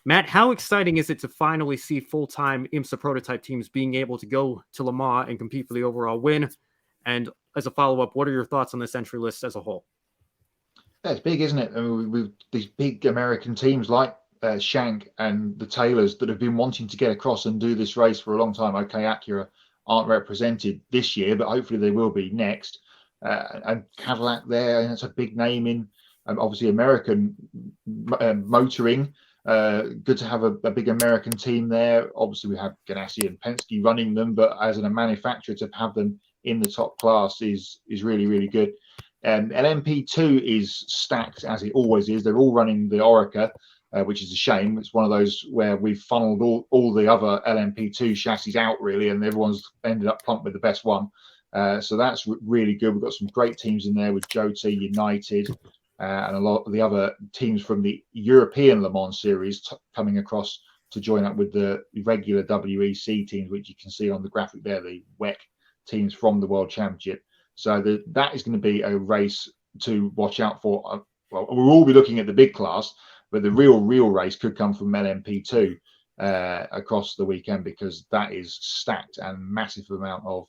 Matt, how exciting is it to finally see full-time IMSA prototype teams being able to go to Le Mans and compete for the overall win? And as a follow-up, what are your thoughts on this entry list as a whole? That's big, isn't it? I mean, with these big American teams like Shank and the Taylors that have been wanting to get across and do this race for a long time. Okay, Acura aren't represented this year, but hopefully they will be next. And Cadillac there, and it's a big name in obviously American motoring. Good to have a big American team there. Obviously, we have Ganassi and Penske running them, but as a manufacturer, to have them in the top class is really, really good. LMP2 is stacked as it always is. They're all running the Orica, which is a shame. It's one of those where we've funneled all the other LMP2 chassis out, really, and everyone's ended up plumped with the best one. So that's really good. We've got some great teams in there with Jota, United, and a lot of the other teams from the European Le Mans series coming across to join up with the regular WEC teams, which you can see on the graphic there, the WEC teams from the World Championship. So that is going to be a race to watch out for. Well, we'll all be looking at the big class, but the real race could come from LMP2 across the weekend, because that is stacked and massive amount of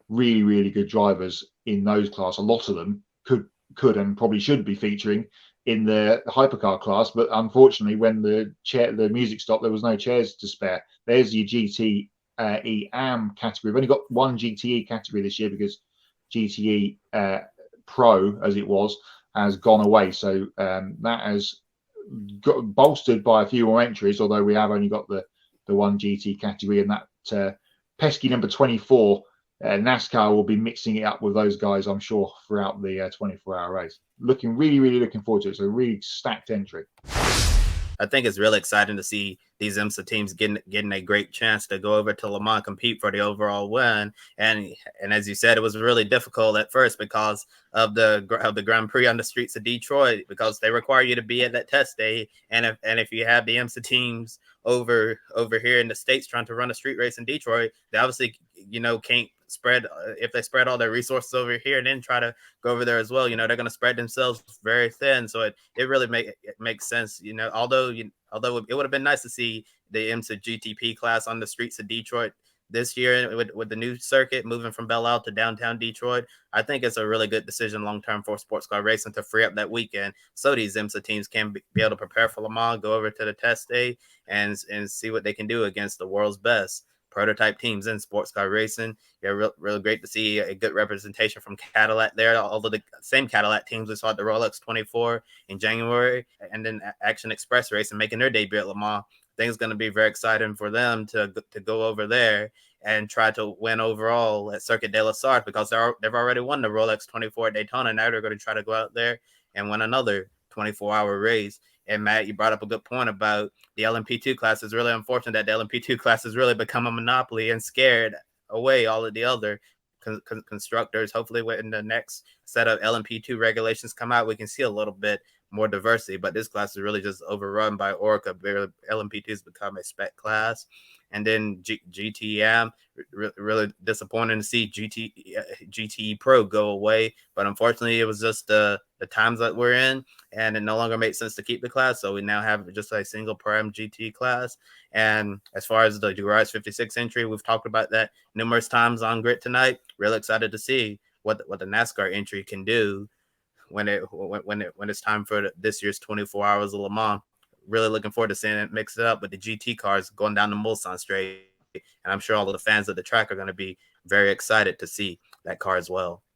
really, really good drivers in those class. A lot of them could and probably should be featuring in the hypercar class, but unfortunately, when the music stopped, there was no chairs to spare. There's your GTE AM category. We've only got one GTE category this year because GTE Pro, as it was, has gone away. So that has got bolstered by a few more entries, although we have only got the one GT category, and that pesky number 24 NASCAR will be mixing it up with those guys, I'm sure, throughout the 24-hour race. Really, really looking forward to it. It's a really stacked entry. I think it's really exciting to see these IMSA teams getting a great chance to go over to Le Mans, compete for the overall win. And as you said, it was really difficult at first because of the Grand Prix on the streets of Detroit, because they require you to be at that test day. And if you have the IMSA teams over here in the States trying to run a street race in Detroit, they obviously can't spread. If they spread all their resources over here and then try to go over there as well, they're going to spread themselves very thin. So it really makes sense. Although it would have been nice to see the IMSA GTP class on the streets of Detroit this year with the new circuit moving from Belle Isle to downtown Detroit. I think it's a really good decision long term for sports car racing to free up that weekend so these IMSA teams can be able to prepare for Le Mans, go over to the test day, and see what they can do against the world's best prototype teams in sports car racing. Yeah, really great to see a good representation from Cadillac there. All of the same Cadillac teams we saw at the Rolex 24 in January, and then Action Express Racing making their debut at Le Mans. I think it's going to be very exciting for them to go over there and try to win overall at Circuit de la Sarthe, because they've already won the Rolex 24 at Daytona. Now they're going to try to go out there and win another 24-hour race. And Matt, you brought up a good point about the LMP2 class. It's really unfortunate that the LMP2 class has really become a monopoly and scared away all of the other constructors. Hopefully when the next set of LMP2 regulations come out, we can see a little bit more diversity, but this class is really just overrun by Orica. LMP2 has become a spec class. And then GTM, really disappointing to see GTE Pro go away. But unfortunately, it was just the times that we're in, and it no longer makes sense to keep the class. So we now have just a single Prime GT class. And as far as the Garage 56 entry, we've talked about that numerous times on Grit tonight. Really excited to see what the NASCAR entry can do when it's time for this year's 24 Hours of Le Mans. Really looking forward to seeing it mix it up with the GT cars going down the Mulsanne straight. And I'm sure all of the fans of the track are going to be very excited to see that car as well.